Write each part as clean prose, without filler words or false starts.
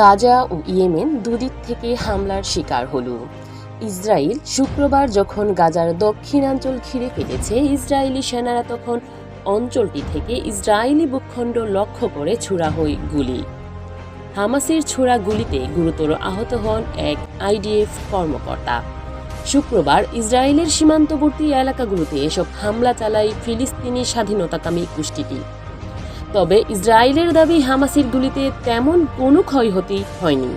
গাজা ও Yemen দুদিক থেকে হামলার শিকার হল। ইসরায়েল শুক্রবার যখন গাজার দক্ষিণাঞ্চল ঘিরে ফেলেছে, ইসরায়েলি সেনারা তখন অঞ্চলটি থেকে ইসরায়েলি ভূখণ্ড লক্ষ্য করে ছোড়া হয় গুলি। হামাসের ছোড়া গুলিতে গুরুতর আহত হন এক আইডিএফ কর্মকর্তা। শুক্রবার ইসরায়েলের সীমান্তবর্তী এলাকাগুলোতে এসব হামলা চালায় ফিলিস্তিনি স্বাধীনতাকামী গোষ্ঠীটি। তবে ইসরায়েলের দাবি, হামাসের গুলিতে তেমন কোনো ক্ষয়ক্ষতি হয়নি।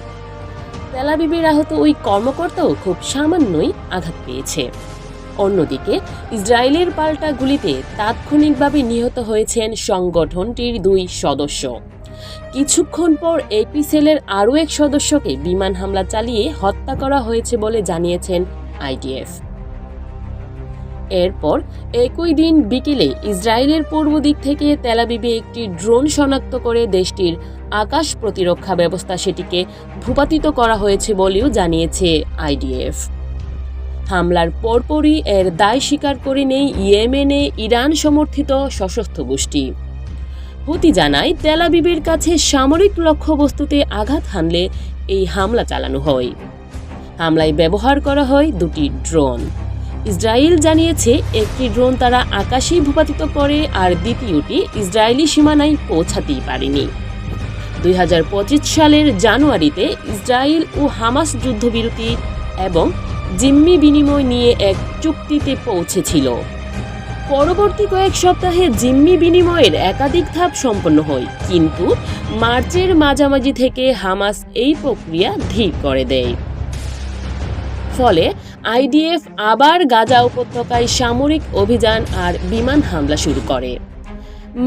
তেল আবিবের আহত ওই কর্মকর্তাও খুব সামান্যই আঘাত পেয়েছে। অন্যদিকে ইসরায়েলের পাল্টা গুলিতে তাৎক্ষণিকভাবে নিহত হয়েছেন সংগঠনটির 2 সদস্য। কিছুক্ষণ পর এপি সেলের আরও এক সদস্যকে বিমান হামলা চালিয়ে হত্যা করা হয়েছে বলে জানিয়েছেন আইডিএফ। এরপর একই দিন বিকেলে ইসরায়েলের পূর্ব দিক থেকে তেল আবিবে একটি ড্রোন শনাক্ত করে দেশটির আকাশ প্রতিরক্ষা ব্যবস্থা সেটিকে ভূপাতিত করা হয়েছে বলেও জানিয়েছে আইডিএফ। হামলার পরপরই এর দায় স্বীকার করে নেই ইয়েমেনে ইরান সমর্থিত সশস্ত্র গোষ্ঠী। হুতি জানায়, তেল আবিবের কাছে সামরিক লক্ষ্যবস্তুতে আঘাত হানলে এই হামলা চালানো হয়। হামলায় ব্যবহার করা হয় 2টি ড্রোন। ইসরায়েল জানিয়েছে একটি ড্রোন তারা আকাশেই ভূপাতিত করে, আর দ্বিতীয়টি ইসরায়েলি সীমানায় পৌঁছাতেই পারেনি। 2025 সালের জানুয়ারিতে ইসরায়েল ও হামাস যুদ্ধবিরতি এবং জিম্মি বিনিময় নিয়ে এক চুক্তিতে পৌঁছেছিল। পরবর্তী কয়েক সপ্তাহে জিম্মি বিনিময়ের একাধিক ধাপ সম্পন্ন হয়, কিন্তু মার্চের মাঝামাঝি থেকে হামাস এই প্রক্রিয়া ধীর করে দেয়। ফলে আইডিএফ আবার গাজা উপত্যকায় সামরিক অভিযান আর বিমান হামলা শুরু করে।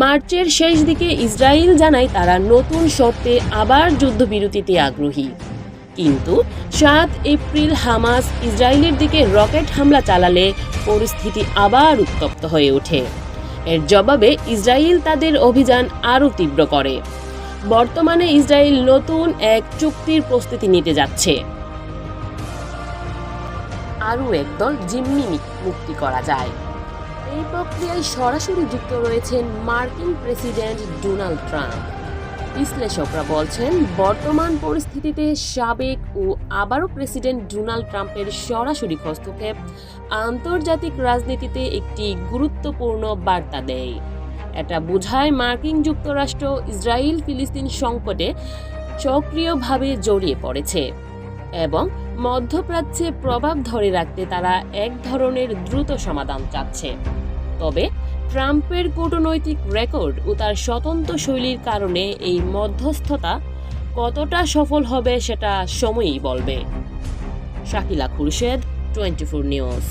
মার্চের শেষ দিকে ইসরায়েল জানায় তারা নতুন শর্তে আবার যুদ্ধবিরতিতে আগ্রহী। কিন্তু 7 এপ্রিল হামাস ইসরায়েলের দিকে রকেট হামলা চালালে পরিস্থিতি আবার উত্তপ্ত হয়ে ওঠে। এর জবাবে ইসরায়েল তাদের অভিযান আরও তীব্র করে। বর্তমানে ইসরায়েল নতুন এক চুক্তির প্রস্তুতি নিতে যাচ্ছে। আরও একদল জিম্মি মুক্তি করা যায়। এই প্রক্রিয়ায় সরাসরি যুক্ত রয়েছেন মার্কিন প্রেসিডেন্ট ডোনাল্ড ট্রাম্প। বিশ্লেষকরা বলছেন, বর্তমান পরিস্থিতিতে সাবেক ও আবারও প্রেসিডেন্ট ডোনাল্ড ট্রাম্পের সরাসরি হস্তক্ষেপ আন্তর্জাতিক রাজনীতিতে একটি গুরুত্বপূর্ণ বার্তা দেয়। এটা বোঝায় মার্কিন যুক্তরাষ্ট্র ইসরায়েল ফিলিস্তিন সংকটে সক্রিয়ভাবে জড়িয়ে পড়েছে এবং মধ্যপ্রাচ্যে প্রভাব ধরে রাখতে তারা এক ধরনের দ্রুত সমাধান চাচ্ছে। তবে ট্রাম্পের কূটনৈতিক রেকর্ড ও তার স্বতন্ত্র শৈলীর কারণে এই মধ্যস্থতা কতটা সফল হবে সেটা সময়ই বলবে। শাকিলা খুরশেদ, 24 নিউজ।